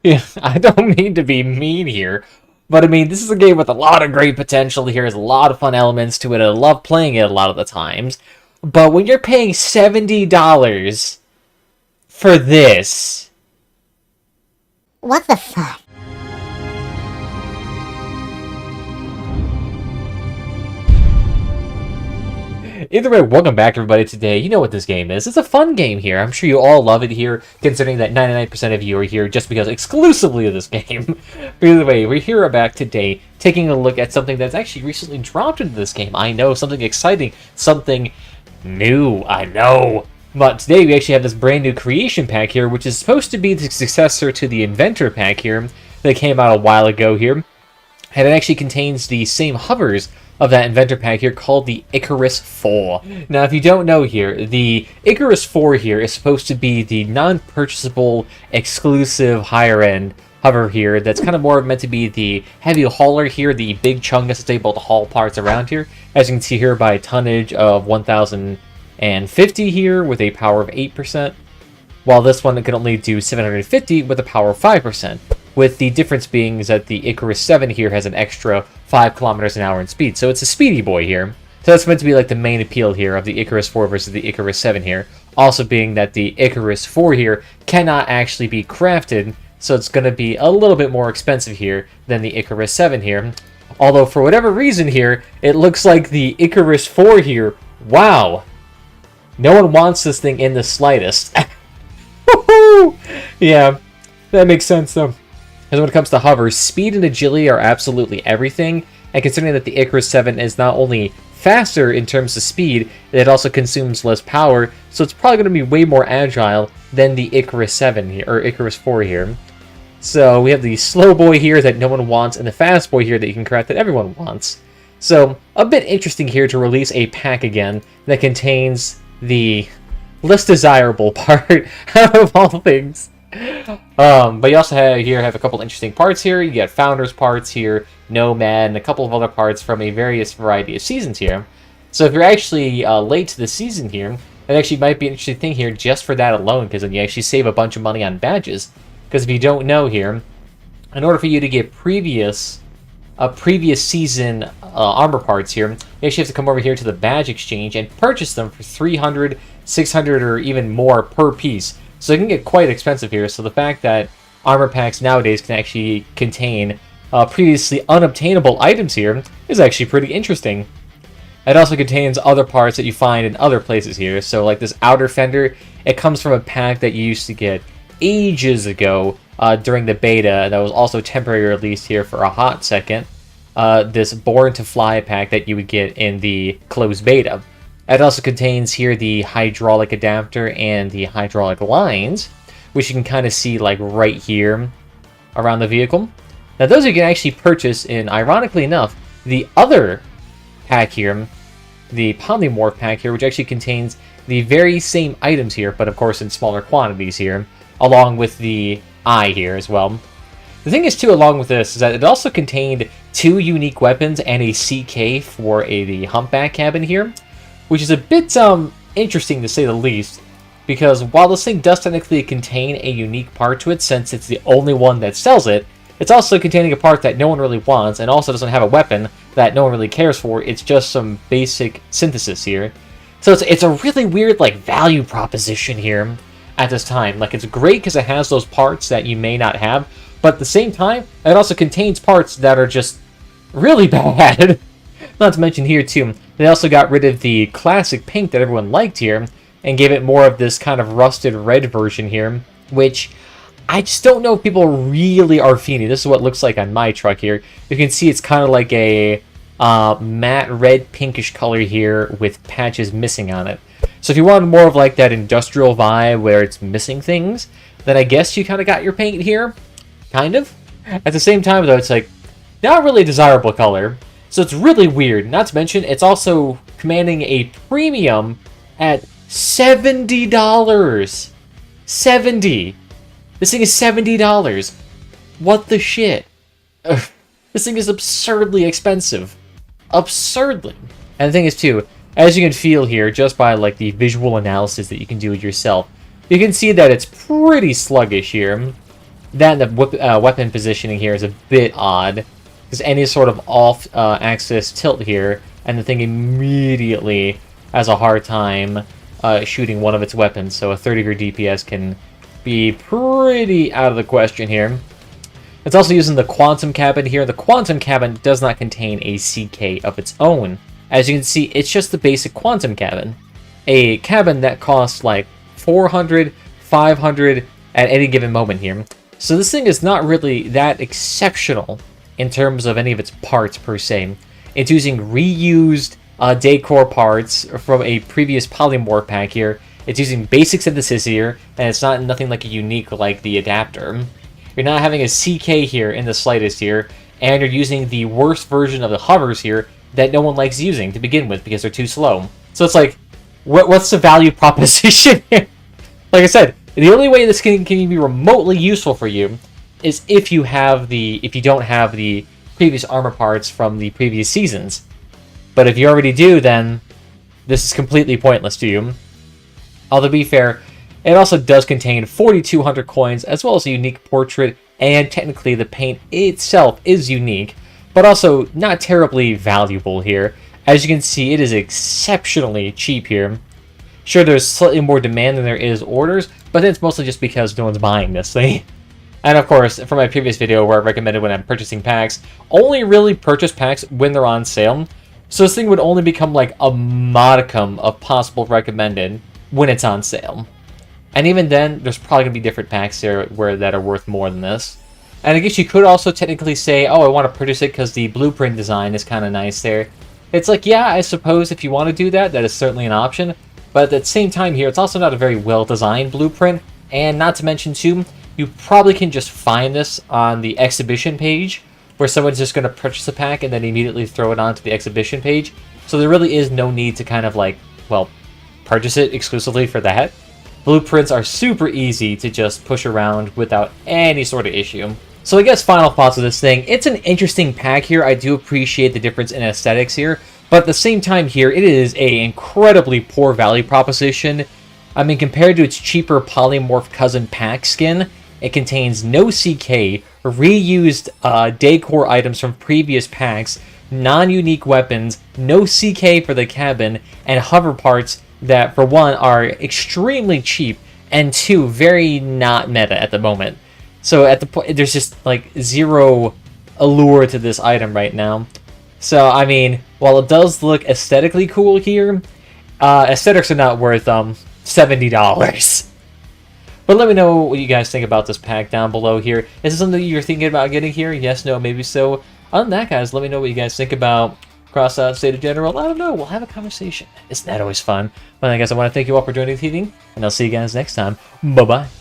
Yeah, I don't mean to be mean here, but I mean, this is a game with a lot of great potential here. There's a lot of fun elements to it. I love playing it a lot of the times. But when you're paying $70 for this... What the fuck? Either way, welcome back everybody today. You know what this game is. It's a fun game here. I'm sure you all love it here, considering that 99% of you are here just because exclusively of this game. But either way, we're here back today taking a look at something that's actually recently dropped into this game. I know, something exciting, something new, I know. But today we actually have this brand new creation pack here, which is supposed to be the successor to the inventor pack here that came out a while ago here. And it actually contains the same hovers of that inventor pack here called the Icarus 4. Now, if you don't know here, the Icarus 4 here is supposed to be the non-purchasable, exclusive, higher-end hover here that's kind of more meant to be the heavy hauler here, the big chunk that's able to haul parts around here. As you can see here by tonnage of 1,050 here with a power of 8%, while this one can only do 750 with a power of 5%. With the difference being is that the Icarus 7 here has an extra 5 kilometers an hour in speed. So it's a speedy boy here. So that's meant to be like the main appeal here of the Icarus 4 versus the Icarus 7 here. Also being that the Icarus 4 here cannot actually be crafted, so it's going to be a little bit more expensive here than the Icarus 7 here. Although for whatever reason here, it looks like the Icarus 4 here, wow, no one wants this thing in the slightest. Woohoo! Yeah, that makes sense though. Because when it comes to hovers, speed and agility are absolutely everything, and considering that the Icarus 7 is not only faster in terms of speed, it also consumes less power, so it's probably going to be way more agile than the Icarus 7 here, or Icarus 4 here. So we have the slow boy here that no one wants, and the fast boy here that you can craft that everyone wants. So a bit interesting here to release a pack again that contains the less desirable part out of all things. But you also have a couple interesting parts here. You got Founders parts here, Nomad, and a couple of other parts from a various variety of seasons here. So if you're actually late to the season here, that actually might be an interesting thing here just for that alone, because then you actually save a bunch of money on badges. Because if you don't know here, in order for you to get previous season armor parts here, you actually have to come over here to the badge exchange and purchase them for 300, 600, or even more per piece. So it can get quite expensive here, so the fact that armor packs nowadays can actually contain previously unobtainable items here is actually pretty interesting. It also contains other parts that you find in other places here, so like this outer fender, it comes from a pack that you used to get ages ago during the beta that was also temporarily released here for a hot second. This Born to Fly pack that you would get in the closed beta. It also contains here the hydraulic adapter and the hydraulic lines, which you can kind of see like right here around the vehicle. Now those you can actually purchase in, ironically enough, the other pack here, the Polymorph pack here, which actually contains the very same items here, but of course in smaller quantities here, along with the eye here as well. The thing is too, along with this, is that it also contained 2 unique weapons and a CK for the Humpback cabin here, which is a bit interesting to say the least, because while this thing does technically contain a unique part to it, since it's the only one that sells it, it's also containing a part that no one really wants, and also doesn't have a weapon that no one really cares for. It's just some basic synthesis here. So it's a really weird like value proposition here at this time. Like, it's great because it has those parts that you may not have, but at the same time, it also contains parts that are just really bad. Not to mention here too, they also got rid of the classic pink that everyone liked here, and gave it more of this kind of rusted red version here, which I just don't know if people really are feeling. This is what it looks like on my truck here. You can see it's kind of like a matte red pinkish color here with patches missing on it. So if you wanted more of like that industrial vibe where it's missing things, then I guess you kind of got your paint here. Kind of. At the same time though, it's like not really a desirable color. So it's really weird. Not to mention, it's also commanding a premium at $70. 70. This thing is $70. What the shit? This thing is absurdly expensive. Absurdly. And the thing is too, as you can feel here, just by like the visual analysis that you can do it yourself, you can see that it's pretty sluggish here. That and the weapon positioning here is a bit odd. Because any sort of off-axis tilt here, and the thing immediately has a hard time shooting one of its weapons. So a 30-degree DPS can be pretty out of the question here. It's also using the Quantum Cabin here. The Quantum Cabin does not contain a CK of its own. As you can see, it's just the basic Quantum Cabin. A cabin that costs like 400, 500 at any given moment here. So this thing is not really that exceptional in terms of any of its parts per se. It's using reused decor parts from a previous polymorph pack here. It's using basic synthesis here, and it's not nothing like a unique like the adapter. You're not having a CK here in the slightest here, and you're using the worst version of the hovers here that no one likes using to begin with because they're too slow. So it's like, what's the value proposition here? Like I said, the only way this can be remotely useful for you is if you don't have the previous armor parts from the previous seasons. But if you already do, then this is completely pointless to you. Although to be fair, it also does contain 4,200 coins, as well as a unique portrait, and technically the paint itself is unique, but also not terribly valuable here. As you can see, it is exceptionally cheap here. Sure, there's slightly more demand than there is orders, but it's mostly just because no one's buying this thing. And of course, from my previous video where I recommended when I'm purchasing packs, only really purchase packs when they're on sale. So this thing would only become like a modicum of possible recommended when it's on sale. And even then, there's probably going to be different packs there that are worth more than this. And I guess you could also technically say, oh, I want to purchase it because the blueprint design is kind of nice there. It's like, yeah, I suppose if you want to do that, that is certainly an option. But at the same time here, it's also not a very well-designed blueprint. And not to mention, too, you probably can just find this on the exhibition page, where someone's just going to purchase a pack and then immediately throw it onto the exhibition page. So there really is no need to kind of like, well, purchase it exclusively for that. Blueprints are super easy to just push around without any sort of issue. So I guess final thoughts of this thing. It's an interesting pack here. I do appreciate the difference in aesthetics here. But at the same time here, it is an incredibly poor value proposition. I mean, compared to its cheaper polymorph cousin pack skin, it contains no CK, reused decor items from previous packs, non-unique weapons, no CK for the cabin, and hover parts that, for one, are extremely cheap, and two, very not meta at the moment. So at the point, there's just like zero allure to this item right now. So I mean, while it does look aesthetically cool here, aesthetics are not worth $70. But let me know what you guys think about this pack down below here. Is this something you're thinking about getting here? Yes, no, maybe so. Other than that, guys, let me know what you guys think about Crossout State of General. I don't know. We'll have a conversation. Isn't that always fun? Well, I guess I want to thank you all for joining the evening, and I'll see you guys next time. Bye-bye.